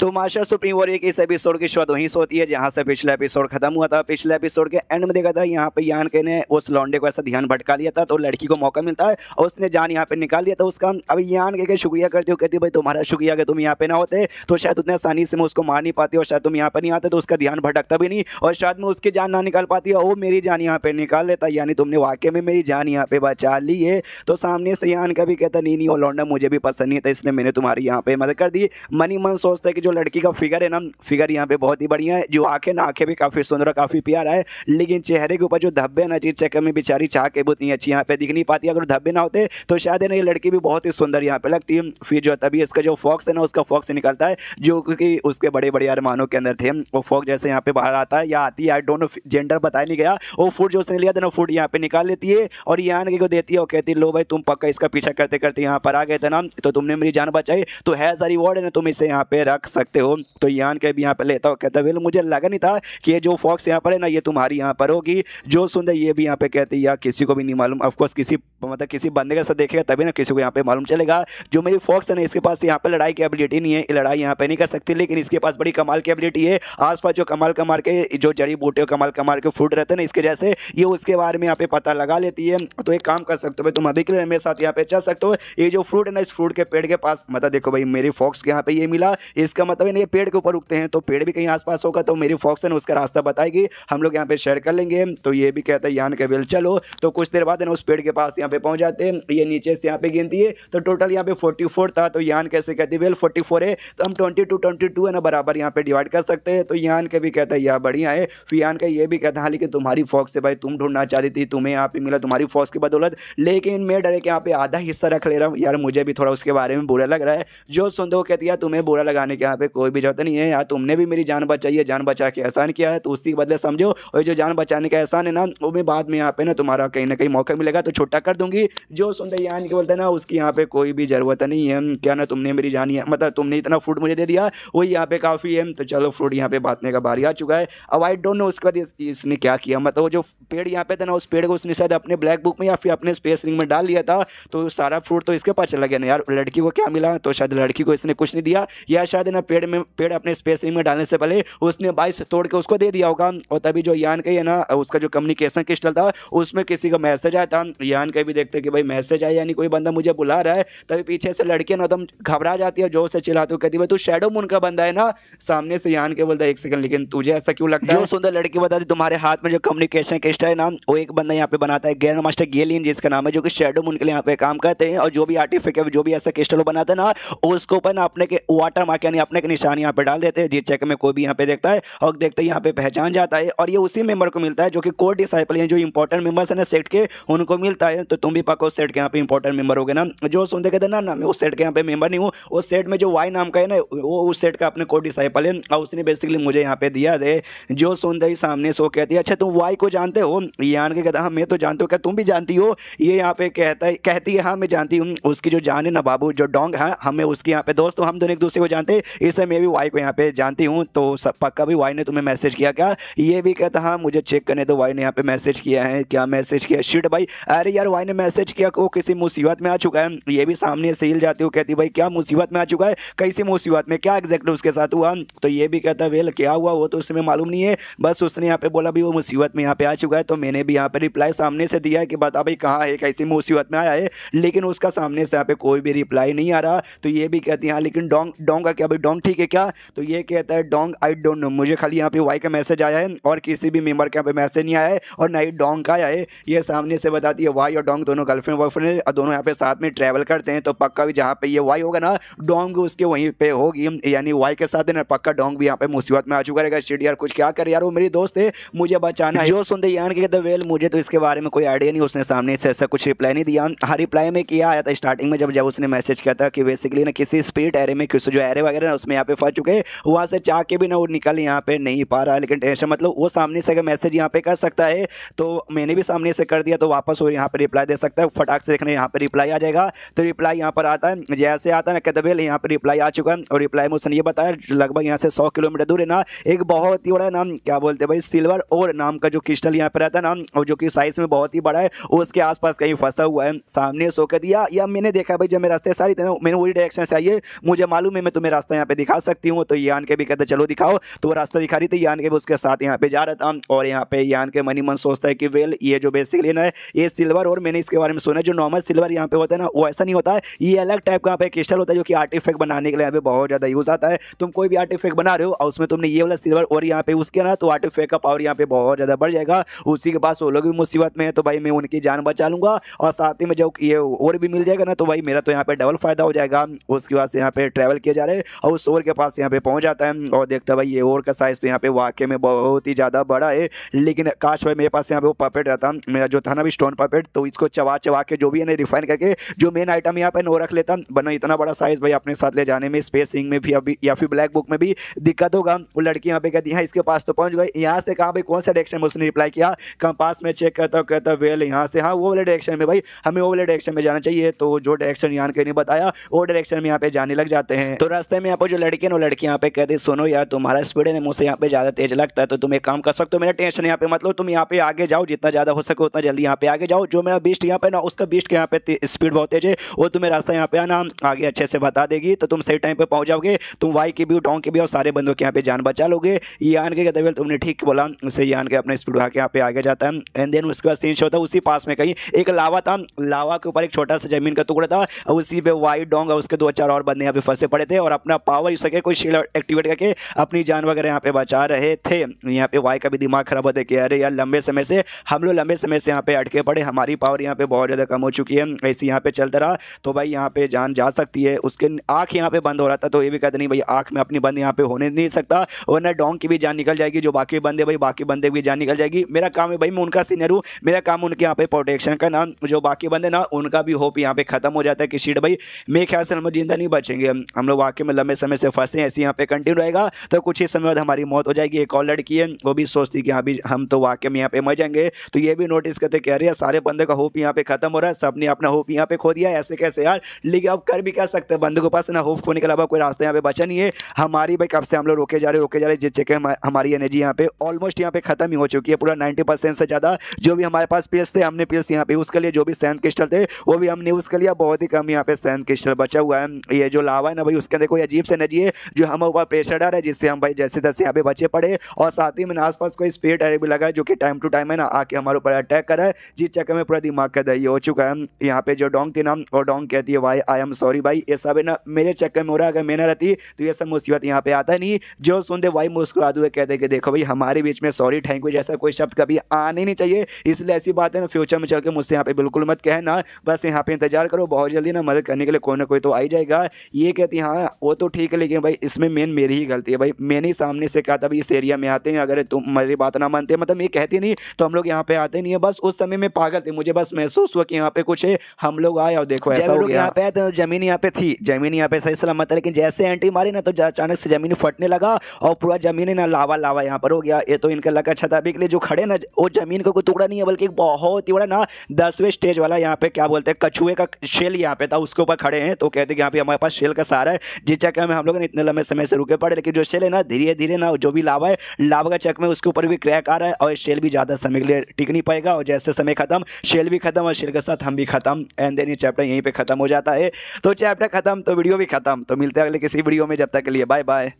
तो master supreme warrior के इस एपिसोड की शुरुआत वहीं से होती है जहां से पिछला एपिसोड खत्म हुआ था। पिछले एपिसोड के एंड में देखा था यहाँ पे यान के ने उस लौंडे को ऐसा ध्यान भटका लिया था तो लड़की को मौका मिलता है और उसने जान यहाँ पे निकाल लिया था उसका। अब यान के शुक्रिया करती हो, कहती भाई तुम्हारा शुक्रिया कि तुम यहाँ पे ना होते तो शायद उतने आसानी से मैं उसको मार नहीं पाती और शायद तुम यहाँ पे नहीं आते तो उसका ध्यान भटकता भी नहीं और शायद मैं उसकी जान ना निकाल पाती और वो मेरी जान यहाँ पे निकाल लेता, यानी तुमने वाकई में मेरी जान यहाँ पे बचा ली है। तो सामने से यान का भी कहता नहीं नहीं वो लौंडा मुझे भी पसंद नहीं था इसलिए मैंने तुम्हारी यहाँ पे मदद कर दी। मनी मन सोचता है कि जो लड़की का फिगर है ना, फिगर यहाँ पे बहुत ही बढ़िया है, जो आंखें ना आंखें भी काफी सुंदर और काफी प्यारा है, लेकिन चेहरे के ऊपर जो धब्बे ना चीज चक्कर में बेचारी चाह के बहुत नहीं अच्छी यहाँ पे दिख नहीं पाती। अगर धब्बे ना होते तो शायद है ना ये लड़की भी बहुत ही सुंदर यहाँ पे लगती है। फिर जो तभी इसका जो फॉक्स है ना उसका फॉक्स निकलता है जो कि उसके बड़े बड़े अरमानों के अंदर थे। वो फॉक्स जैसे यहाँ पे बाहर आता है या आती है, आई डोंट नो जेंडर बताया नहीं गया, वो फूड जो उसने लिया था ना फूड यहाँ पे निकाल लेती है और यान के को देती है और कहती है लो भाई तुम पक्का इसका पीछा करते करते यहाँ पर आ गए थे ना तो तुमने मेरी जान बचाई तो है सारी रिवॉर्ड है ना तुम इसे यहाँ पे रख सकते हो। तो यान के भी यहाँ पे लेता हो, कहता है मुझे लगा नहीं था कि ये जो फॉक्स यहाँ पर है ना ये तुम्हारी यहाँ पर होगी। जो सुंदर ये भी यहाँ पे कहती है या किसी को भी नहीं मालूम, ऑफकोर्स किसी मतलब किसी बंदे के साथ देखेगा तभी ना किसी को यहाँ पे मालूम चलेगा। जो मेरी फॉक्स है ना इसके पास यहाँ पे लड़ाई की एबिलिटी नहीं है, ये लड़ाई यहाँ पे नहीं कर सकती, लेकिन इसके पास बड़ी कमाल की एबिलिटी है। आसपास जो कमाल कमाल के जो जड़ी बूटे कमाल कमाल के फ्रूट रहते हैं ना इसके जैसे ये उसके बारे में यहाँ पे पता लगा लेती है। तो एक काम कर सकते हो भाई तुम अभी के लिए मेरे साथ यहाँ पे चल सकते हो। ये जो फ्रूट है ना इस फ्रूट के पेड़ के पास मतलब देखो भाई मेरी फॉक्स के यहाँ पे ये मिला, इसका मतलब है ना ये पेड़ के ऊपर उगते हैं तो पेड़ भी कहीं आसपास होगा तो मेरी फॉक्स है ना उसका रास्ता बताएगी, हम लोग यहाँ पे शेयर कर लेंगे। तो ये भी कहता है यान के बेल चलो। तो कुछ देर बाद है ना उस पेड़ के पास यहाँ पे पहुंच जाते हैं, ये नीचे से यहाँ पे गिनती है तो टोटल यहाँ पे 44 था। तो यान कैसे कहती है वेल 44 है तो हम 22 है ना बराबर यहाँ पे डिवाइड कर सकते हैं। तो यान के भी कहता है यार बढ़िया है। फिर यान का ये भी कहता है हाँ लेकिन तुम्हारी फॉक्स से भाई तुम ढूंढना चाहती थी, तुम्हें यहाँ पे मिला तुम्हारी फॉक्स की बदौलत, लेकिन मैं डरे कि यहाँ पे आधा हिस्सा रख ले रहा हूँ यार, मुझे भी थोड़ा उसके बारे में बुरा लग रहा है। जो सुनते हो कहती है तुम्हें बुरा लगाने के यहाँ पे कोई भी जरूरत नहीं है यार, तुमने भी मेरी जान बचाई है, जान बचा के एहसान किया है तो उसी के बदले समझो, और जो जान बचाने का एहसान है ना वो मैं बाद में यहाँ पे ना तुम्हारा कहीं ना कहीं मौका मिलेगा तो छोटा कर दूंगी। जो सुनते यान के बोलते ना उसकी यहाँ पे कोई भी जरूरत नहीं है, क्या ना तुमने मेरी जान मतलब तुमने इतना फ्रूट मुझे दे दिया वही यहाँ पे काफ़ी है। तो चलो फ्रूट यहाँ पे बांटने का बारी आ चुका है। अब आई डोंट नो उसके बाद इसने क्या किया, मतलब वो जो पेड़ यहाँ पे था ना उस पेड़ को उसने शायद अपने ब्लैक बुक में या फिर अपने स्पेस रिंग में डाल लिया था तो सारा फ्रूट तो इसके पास चला गया ना यार। लड़की को क्या मिला, तो शायद लड़की को इसने कुछ नहीं दिया या शायद ना पेड़ अपने स्पेस रिंग में डालने से पहले उसने 22 तोड़ के उसको दे दिया होगा। और तभी जो यान का है ना उसका जो कम्युनिकेशन क्रिस्टल था उसमें किसी का मैसेज आया था। यान का भी देखते कि भाई मैसेज आया यानी कोई बंदा मुझे बुला रहा है। तभी पीछे से लड़की ना एकदम घबरा जाती है, जोर से चिल्लाती है, कहती है तू शैडो मून का बंदा है ना। सामने से यान के बोलता है एक सेकंड लेकिन तुझे ऐसा क्यों लगता है। जो सुंदर लड़की बताती तुम्हारे हाथ में जो कम्युनिकेशन क्रिस्टल है ना वो एक बंदा यहाँ पे बनाता है ग्रैंड मास्टर गेलियन जिसका नाम है, जो कि शैडो मून के लिए यहाँ पे काम करते हैं। और जो भी आर्टिफिशियल जो भी ऐसा क्रिस्टल बनाते हैं ना उसको ऊपर ना अपने के वाटर मार्क यानी अपने के निशान यहाँ पे डाल देते हैं, जिस चेक में कोई भी यहाँ पे देखता है और देखते ही यहाँ पे पहचान जाता है। और ये उसी मेंबर को मिलता है जो कि कोर डिसाइपल है, जो इंपॉर्टेंट मेंबर्स है ना सेट के उनको मिलता है। तो तुम भी पक्का उस सेट के यहाँ पे इंपॉर्टेंट मेंबर हो गए ना। जो सुनते कहते ना मैं उस सेट के यहाँ पे मेंबर नहीं हूँ, उस सेट में जो वाई नाम का है ना वो उस सेट का अपने कोर डिसाइपल है और उसने बेसिकली मुझे यहाँ पे दिया है। जो सुनते ही सामने सो कहती है अच्छा तुम वाई को जानते हो। यान के कहता हाँ मैं तो जानती हूँ, क्या तुम भी जानती हो। ये यहाँ पे कहती है हाँ मैं जानती हूँ, उसकी जो जान है ना बाबू जो डोंग है हमें उसकी यहाँ पे दोस्त हम दोनों एक दूसरे को जानते, इससे मैं भी वाई को यहाँ पे जानती हूँ। तो पक्का भी वाई ने तुम्हें मैसेज किया क्या। ये भी कहता हाँ मुझे चेक करने दो, वाई ने यहाँ पे मैसेज किया है। क्या मैसेज किया, शिट भाई अरे यार वाई ने मैसेज किया वो किसी मुसीबत में आ चुका है। ये भी सामने से हिल जाती हूँ, कहती भाई क्या मुसीबत में आ चुका है, कैसी मुसीबत में, क्या एग्जैक्टली उसके साथ हुआ। तो ये भी कहता वेल क्या हुआ वो तो उसमें मालूम नहीं है, बस उसने यहाँ पे बोला भी वो मुसीबत में यहाँ पे आ चुका है। तो मैंने भी यहाँ पे रिप्लाई सामने से दिया है कि बता भाई कहाँ है, कैसी मुसीबत में आया है, लेकिन उसका सामने से यहाँ पे कोई भी रिप्लाई नहीं आ रहा। तो ये भी कहती है हाँ लेकिन डोंग का क्या भाई, डोंग ठीक है क्या। तो ये कहता है डोंग आई डोंट नो, मुझे खाली यहाँ पे वाई का मैसेज आया है और किसी भी मेंबर के यहाँ पे मैसेज नहीं आया है और ना ही डोंग का आया है। ये सामने से बताती है वाई और डोंग दोनों गर्लफ्रेंड बॉयफ्रेंड और दोनों यहाँ पे साथ में ट्रैवल करते हैं। तो पक्का भी जहाँ पे ये वाई होगा ना डोंग उसके वहीं पे होगी, यानी वाई के साथ है ना पक्का डोंग भी यहाँ पे मुसीबत में आ चुका रहेगा। शिट यार कुछ क्या करे यार, वो मेरी दोस्त है मुझे बचाना है। जो सुनते यान के कहते वेल मुझे तो इसके बारे में कोई आइडिया नहीं, उसने सामने से ऐसा कुछ रिप्लाई नहीं दिया। हर रिप्लाई में किया आया था स्टार्टिंग में जब उसने मैसेज किया था कि बेसिकली ना किसी स्पिरिट एरे में किसी जो एरे वगैरह ना उसमें यहाँ पे फंस चुके, वहाँ से चाह के भी ना वो निकल यहाँ पे नहीं पा रहा। लेकिन टेंशन मतलब वो सामने से अगर मैसेज यहाँ पे कर सकता है तो मैंने भी सामने से कर दिया तो वापस वो यहाँ पे रिप्लाई दे सकता है, फटाक से देखने यहाँ पे रिप्लाई आ जाएगा। तो रिप्लाई यहाँ पर आता है, जैसे आता है ना कहते वेल यहाँ पे रिप्लाई आ चुका है। और रिप्लाई में उसने ये बताया लगभग यहाँ से 100 किलोमीटर दूर है ना एक बहुत ही बड़ा नाम क्या बोलते हैं भाई सिल्वर और नाम का जो क्रिस्टल यहाँ पे रहता है ना और जो कि साइज में बहुत ही बड़ा है उसके आसपास कहीं फंसा हुआ है। सामने सो कर दिया या मैंने देखा भाई जब मैं रास्ते सारी थे ना मैंने वही डायरेक्शन से आई है, मुझे मालूम है मैं तुम्हें रास्ता यहाँ यहाँ पे दिखा सकती हूँ। तो यान के भी कहते चलो दिखाओ, तो वो रास्ता दिखा रही थी, यान के भी उसके साथ यहाँ पे जा रहा था। और यहाँ पे यान के मनी मन सोचता है कि वेल ये जो बेसिकली ना है ये सिल्वर, और मैंने इसके बारे में सुना है जो नॉर्मल सिल्वर यहाँ पे होता है ना वो ऐसा नहीं होता है, ये अलग टाइप का यहाँ पे क्रिस्टल होता है जो कि आर्टिफैक्ट बनाने के लिए यहाँ पे बहुत ज्यादा यूज आता है। तुम कोई भी आर्टिफैक्ट बना रहे हो और उसमें तुमने ये वाला सिल्वर और यहाँ पे यूज किया ना, तो आर्टिफैक्ट का पावर यहाँ पे बहुत ज्यादा बढ़ जाएगा। उसी के पास वो लोग भी मुसीबत में है, तो भाई मैं उनकी जान बचा लूंगा, और साथ ही में जो ये और भी मिल जाएगा ना, तो भाई मेरा तो यहाँ पे डबल फायदा हो जाएगा। उसके बाद से यहाँ पे ट्रैवल किया जा रहा है और उस और के पास यहाँ पे पहुंच जाता है और देखता है भाई ये और का साइज तो यहाँ पे वाकई में बहुत ही ज्यादा बड़ा है। लेकिन काश भाई मेरे पास यहाँ पे वो पपेट रहता, मेरा जो था ना भी स्टोन पपेट, तो इसको चबा चबा के जो भी है रिफाइन करके जो मेन आइटम यहाँ पे नो रख लेता, वरना इतना बड़ा साइज भाई अपने साथ ले जाने में स्पेसिंग में भी अभी या फिर ब्लैक बुक में भी दिक्कत होगा। वो लड़की यहाँ पे कहती है इसके पास तो पहुंच गई, यहाँ से कहाँ भाई कौन सा डायरेक्शन में, उसने रिप्लाई किया कंपास में चेक करता कहता वेल यहाँ से, हाँ वो वाले डायरेक्शन में, भाई हमें वो वाले डायरेक्शन में जाना चाहिए। तो जो डायरेक्शन यान के नहीं बताया वो डायरेक्शन में यहाँ पे जाने लग जाते हैं। तो रास्ते में यहाँ पर जो लड़की है वो लड़की यहाँ पे कहती सुनो यार तुम्हारा स्पीड है मुझसे यहाँ पे ज्यादा तेज लगता है, तो तुम एक काम कर सकते हो, मेरा टेंशन यहाँ पे मतलब तुम यहाँ पे आगे जाओ, जितना ज्यादा हो सके उतना जल्दी यहाँ पे आगे जाओ। जो मेरा बीस्ट यहाँ पे ना उसका बीस्ट के यहाँ पे स्पीड बहुत तेज है, वो तुम्हें रास्ता यहाँ पे आना आगे अच्छे से बता देगी, तो तुम सही टाइम पे पहुंच जाओगे, तुम वाई की भी डोंग की भी और सारे बंदों के यहाँ पे जान बचा लोगे। यान के कहते तुमने ठीक बोला, उससे यान के अपना स्पीड बढ़ा के यहाँ पे आगे जाता है। एंड देन उसके बाद सीन होता है उसी पास में कहीं एक लावा था, लावा के ऊपर एक छोटा सा जमीन का टुकड़ा था और उसी पे वाई डोंग और उसके 2-4 और बंदे यहाँ पे फंसे पड़े थे और अपना पावर यूज करके कोई शील्ड एक्टिवेट करके अपनी जान वगैरह यहाँ पे बचा रहे थे। यहाँ पे वाई का भी दिमाग खराब होता है कि अरे यार लंबे समय से हम लोग यहाँ पे अटके पड़े, हमारी पावर यहाँ पे बहुत ज़्यादा कम हो चुकी है, ऐसे यहाँ पे चलता रहा तो भाई यहाँ पे जान जा सकती है। उसके आँख यहाँ पे बंद हो रहा था, तो ये भी कहते नहीं भाई आँख में अपनी बंद यहाँ पे होने नहीं सकता, वरना डोंग की भी जान निकल जाएगी, जो बाकी बंदे भाई बाकी बंदे की जान निकल जाएगी। मेरा काम है भाई मैं उनका सीनियर हूँ, मेरा काम उनके यहाँ पे प्रोटेक्शन का, ना जो बाकी बंदे ना उनका भी होप यहाँ पे खत्म हो जाता है कि शीट भाई मेरे ख्याल से हम जिंदा नहीं बचेंगे, हम लोग वाकई में लंबे समय से फंसे ऐसे यहाँ पे कंटिन्यू रहेगा तो कुछ ही समय बाद हमारी मौत हो जाएगी। एक और लड़की है वो भी सोचती कि हाँ भी हम तो वाकई में यहाँ पे मर जाएंगे, तो ये भी नोटिस करते कह रही है सारे बंदे का होप यहाँ पे खत्म हो रहा है, सबने अपना होप यहाँ पे खो दिया, ऐसे कैसे यार। लेकिन अब कर भी क्या सकते हैं, बंदे के पास ना होप खोने के अलावा कोई रास्ता यहाँ पे बचा नहीं है। हमारी भाई कब से हम लोग रोके जा रहे जिस जगह हमारी एनर्जी यहाँ पे ऑलमोस्ट यहाँ पे खत्म ही हो चुकी है, पूरा 90% से ज्यादा जो भी हमारे पास पीस थे हमने पीस यहाँ पे यूज कर लिए, जो भी सैंड क्रिस्टल थे वो भी हमने यूज कर लिया, बहुत ही कम यहाँ पे सैंड क्रिस्टल बचा हुआ है। ये जो लावा है ना भाई उसके अंदर कोई अजीब से एनर्जी है जो हमारे ऊपर प्रेशर डाल रहा है, जिससे हम भाई जैसे तैसे यहाँ पे बचे पड़े, और साथ ही में आसपास कोई स्पीड एयर भी लगा है जो कि टाइम टू टाइम है ना आके हमारे ऊपर अटैक कर रहा है, जिस चक्कर में पूरा दिमाग का दही हो चुका है। यहाँ पे जो डोंग थी ना और डोंग कहती है भाई आई एम सॉरी भाई, ये सब है ना मेरे चक्कर में हो रहा है, अगर मैं ना रहती तो ये सब मुसीबत यहाँ पे आता नहीं। जो सुनते भाई मुस्कुराते हुए कहते कि देखो भाई हमारे बीच में सॉरी थैंक यू जैसा कोई शब्द कभी आने नहीं चाहिए, इसलिए ऐसी बात है ना फ्यूचर में चल के मुझसे यहाँ पे बिल्कुल मत कहना, बस यहाँ पे इंतजार करो, बहुत जल्दी ना मदद करने के लिए कोई ना कोई तो आ ही जाएगा। ये कहती हाँ वो तो ठीक है, लेकिन भाई इसमें मेन मेरी ही गलती है, भाई मैंने ही सामने से कहा था भाई इस एरिया में आते हैं, अगर तुम मेरी बात ना मानते मतलब ये कहती नहीं तो हम लोग यहाँ पे आते नहीं है। बस उस समय में पागल थे, मुझे बस महसूस हुआ कि यहाँ पे कुछ है, हम लोग आए और देखो ऐसा हो गया। यहाँ पे आए तो जमीन यहाँ पे थी, जमीन यहाँ पे सही सलामत है, लेकिन जैसे एंटी मारी ना तो अचानक से जमीन फटने लगा और पूरा जमीन ना लावा लावा यहाँ पर हो गया। ये तो इनका लगा अच्छा था, अभी के लिए जो खड़े ना वो जमीन का कोई टुकड़ा नहीं है बल्कि बहुत ही बड़ा ना 10वें स्टेज वाला यहाँ पे क्या बोलते हैं कछुए का शेल यहाँ पे था, उसके ऊपर खड़े हैं। तो कहते हैं कि यहाँ पे हमारे पास शेल का सहारा है, जिस चक्कर में हम लोग इतने लंबे समय से रुके पड़े, लेकिन जो शेल है ना धीरे धीरे ना जो भी लावा है लावा का चक्कर में उसके ऊपर भी क्रैक आ रहा है और शेल भी ज़्यादा समय के लिए टिक नहीं पाएगा, और जैसे समय खत्म शेल भी खत्म और शेल के साथ हम भी खत्म। एंड देन ये चैप्टर यहीं पे खत्म हो जाता है। तो चैप्टर खत्म तो वीडियो भी खत्म, तो मिलते हैं अगले किसी वीडियो में, जब तक के लिए बाय बाय।